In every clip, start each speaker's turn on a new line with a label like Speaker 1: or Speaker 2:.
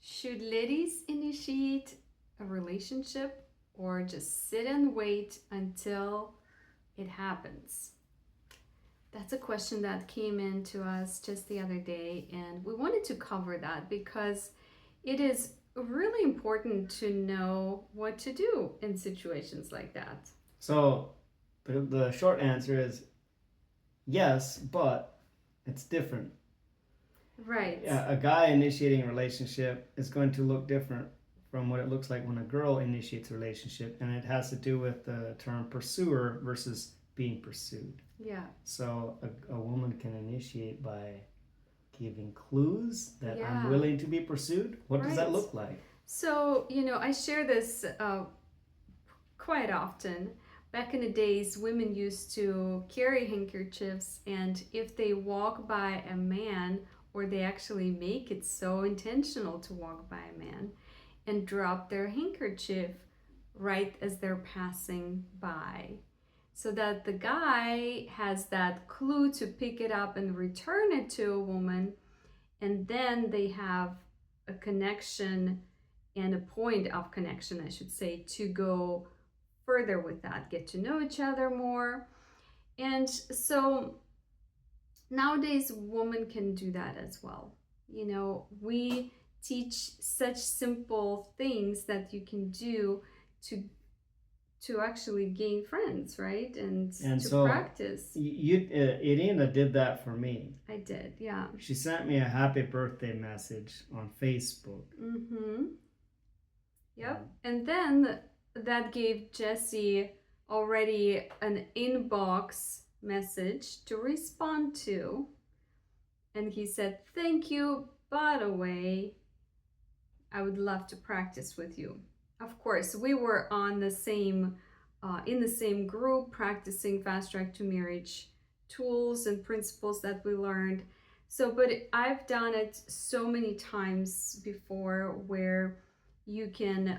Speaker 1: Should ladies initiate a relationship or just sit and wait until it happens? That's a question that came in to us just the other day, and we wanted to cover that because it is really important to know what to do in situations like that.
Speaker 2: So the short answer is yes, but it's different.
Speaker 1: Right.
Speaker 2: A guy initiating a relationship is going to look different from what it looks like when a girl initiates a relationship, and it has to do with the term pursuer versus being pursued.
Speaker 1: Yeah.
Speaker 2: So a woman can initiate by giving clues that I'm
Speaker 1: Yeah.
Speaker 2: willing to be pursued. What does that
Speaker 1: Right.
Speaker 2: look like?
Speaker 1: So, I share this quite often. Back in the days, women used to carry handkerchiefs, and if they walk by a man, or they actually make it so intentional to walk by a man, and drop their handkerchief right as they're passing by, so that the guy has that clue to pick it up and return it to a woman, and then they have a connection and a point of connection, I should say, to go further with that, get to know each other more. And so nowadays, women can do that as well. We teach such simple things that you can do to actually gain friends, right? And to
Speaker 2: so
Speaker 1: practice.
Speaker 2: Irina did that for me.
Speaker 1: I did, yeah.
Speaker 2: She sent me a happy birthday message on Facebook.
Speaker 1: Mm-hmm. Yep. And then that gave Jesse already an inbox message to respond to. And he said, "Thank you. By the way, I would love to practice with you." Of course, we were on the same, in the same group, practicing fast track to marriage tools and principles that we learned. So, but I've done it so many times before where you can,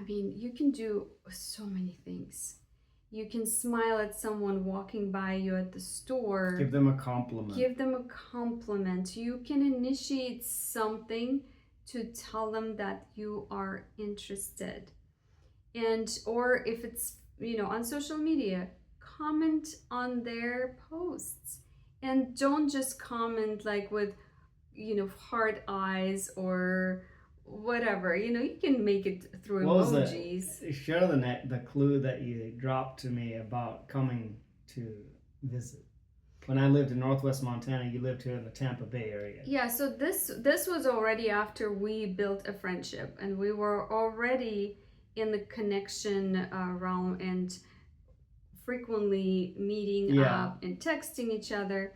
Speaker 1: you can do so many things. You can smile at someone walking by you at the store.
Speaker 2: Give them a compliment.
Speaker 1: Give them a compliment. You can initiate something to tell them that you are interested. And or if it's, on social media, comment on their posts. And don't just comment like with, heart eyes or whatever. You can make it through
Speaker 2: What
Speaker 1: emojis.
Speaker 2: Share the clue that you dropped to me about coming to visit. When I lived in Northwest Montana, you lived here in the Tampa Bay area.
Speaker 1: Yeah, so this was already after we built a friendship, and we were already in the connection realm and frequently meeting up and texting each other.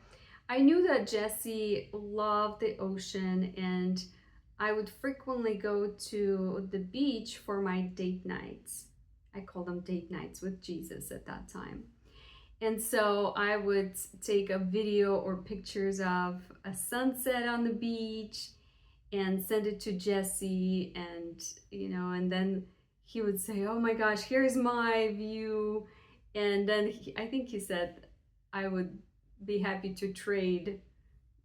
Speaker 1: I knew that Jesse loved the ocean, and I would frequently go to the beach for my date nights. I call them date nights with Jesus at that time. And so I would take a video or pictures of a sunset on the beach and send it to Jesse, and then he would say, "Oh my gosh, here's my view." And then I think he said I would be happy to trade,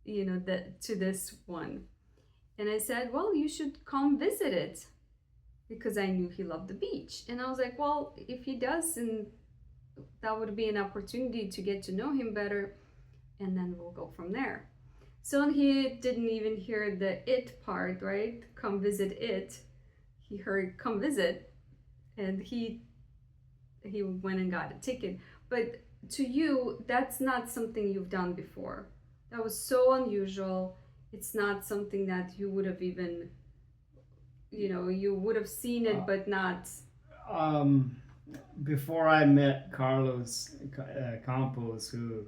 Speaker 1: to this one. And I said, "Well, you should come visit it," because I knew he loved the beach. And I was like, "Well, if he does, and that would be an opportunity to get to know him better, and then we'll go from there." So he didn't even hear the "it" part, right? Come visit it. He heard "come visit," and he went and got a ticket. But to you, that's not something you've done before. That was so unusual. It's not something that you would have even, you would have seen it, but not.
Speaker 2: Before I met Carlos Campos, who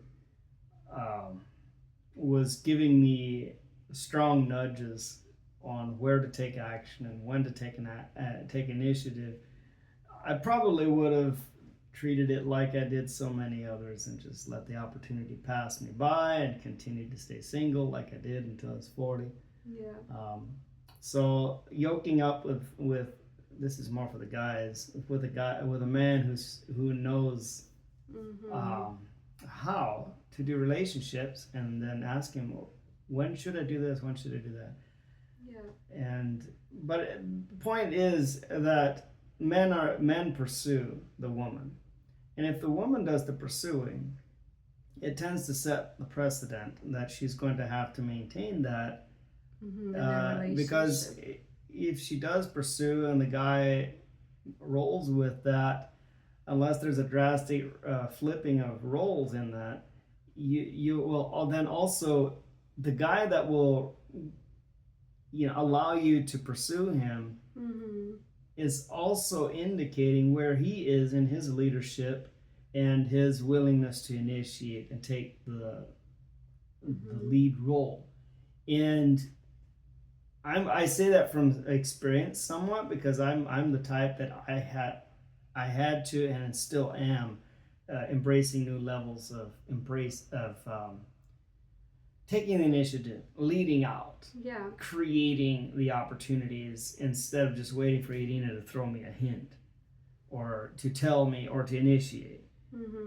Speaker 2: was giving me strong nudges on where to take action and when to take initiative, I probably would have treated it like I did so many others and just let the opportunity pass me by and continued to stay single like I did until I was 40.
Speaker 1: Yeah.
Speaker 2: So yoking up with this is more for the guys, with a man who knows how to do relationships, and then ask him, When should I do this? When should I do that?
Speaker 1: Yeah.
Speaker 2: But the point is that men pursue the woman, and if the woman does the pursuing, it tends to set the precedent that she's going to have to maintain that, because if she does pursue and the guy rolls with that, unless there's a drastic flipping of roles in that, you will then also, the guy that will allow you to pursue him is also indicating where he is in his leadership and his willingness to initiate and take the lead role. And I say that from experience somewhat, because I'm the type that I had to and still am embracing new levels of taking the initiative, leading out, creating the opportunities instead of just waiting for Irina to throw me a hint or to tell me or to initiate.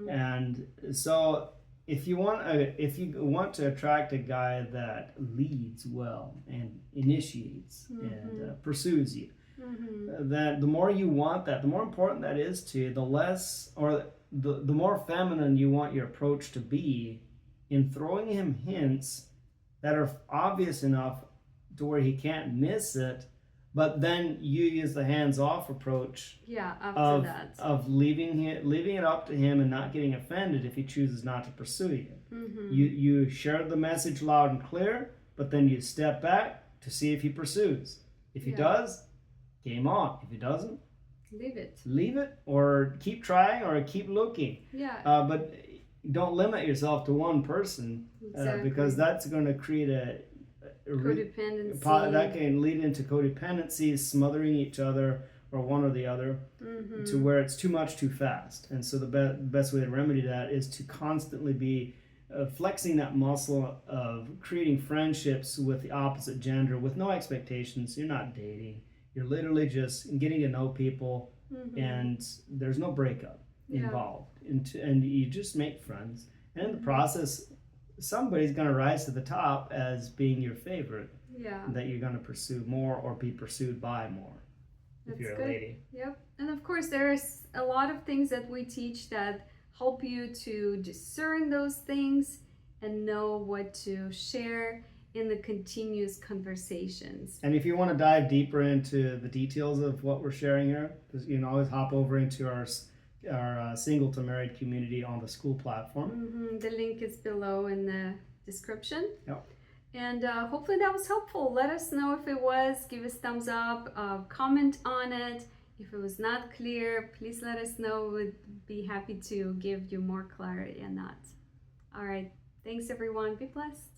Speaker 2: And so if you want to attract a guy that leads well and initiates and pursues you, that the more you want that, the more important that is to you, the less, or the more feminine you want your approach to be in throwing him hints that are obvious enough to where he can't miss it, but then you use the hands-off approach of leaving it up to him and not getting offended if he chooses not to pursue you. You share the message loud and clear, but then you step back to see if he pursues. If he does, game on. If he doesn't, leave it, or keep trying, or keep looking. But don't limit yourself to one person, because that's going to create a
Speaker 1: codependency.
Speaker 2: That can lead into codependency, smothering each other, or one or the other, to where it's too much too fast. And so the best way to remedy that is to constantly be flexing that muscle of creating friendships with the opposite gender with no expectations. You're not dating. You're literally just getting to know people, and there's no breakup involved. And you just make friends. And in the process, somebody's going to rise to the top as being your favorite, that you're going to pursue more or be pursued by more. If you're a lady.
Speaker 1: Yep. And of course, there's a lot of things that we teach that help you to discern those things and know what to share in the continuous conversations.
Speaker 2: And if you want to dive deeper into the details of what we're sharing here, you can always hop over into our single to married community on the school platform.
Speaker 1: The link is below in the description.
Speaker 2: Yep.
Speaker 1: And hopefully that was helpful. Let us know if it was. Give us thumbs up, comment on it. If it was not clear, please let us know. We'd be happy to give you more clarity on that. All right. Thanks, everyone. Be blessed.